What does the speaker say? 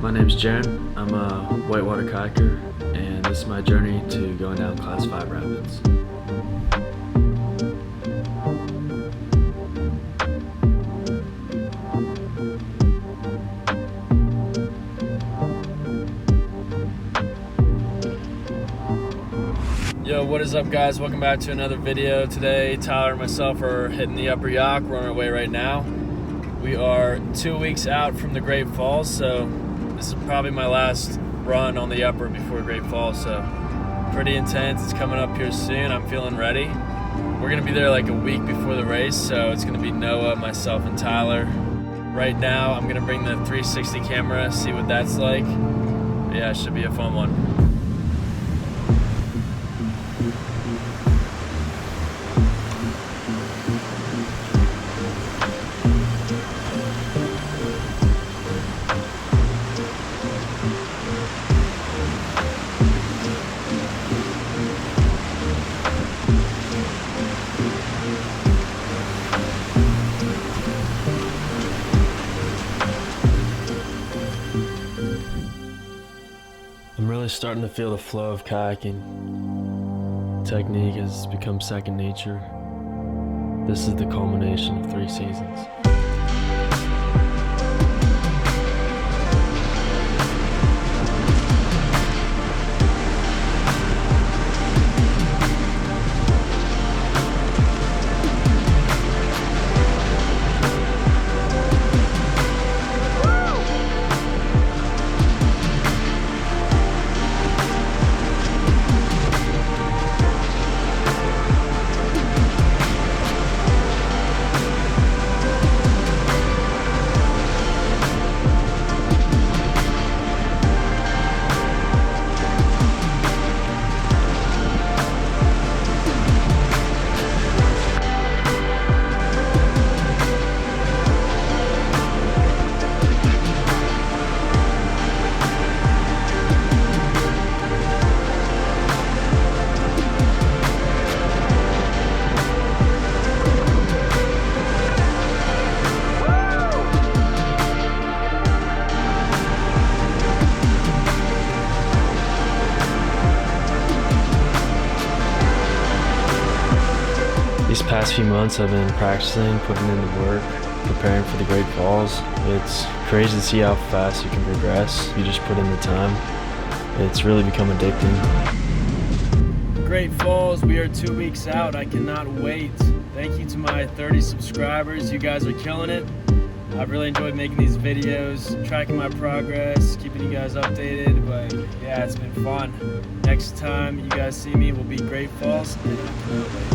My name's Jaron. I'm a whitewater kayaker, and this is my journey to going down Class 5 rapids. Yo, what is up guys? Welcome back to another video. Today, Tyler and myself are hitting the upper yough. We're on our way right now. We are 2 weeks out from the Great Falls, so this is probably my last run on the upper before Great Falls, so pretty intense. It's coming up here soon. I'm feeling ready. We're gonna be there like a week before the race, so it's gonna be Noah, myself, and Tyler. Right now, I'm gonna bring the 360 camera, see what that's like. But yeah, it should be a fun one. I'm really starting to feel the flow of kayaking. Technique has become second nature. This is the culmination of 3 seasons. These past few months I've been practicing, putting in the work, preparing for the Great Falls. It's crazy to see how fast you can progress. You just put in the time. It's really become addicting. Great Falls, we are 2 weeks out. I cannot wait. Thank you to my 30 subscribers. You guys are killing it. I've really enjoyed making these videos, tracking my progress, keeping you guys updated, but yeah, it's been fun. Next time you guys see me will be Great Falls, and I cannot wait.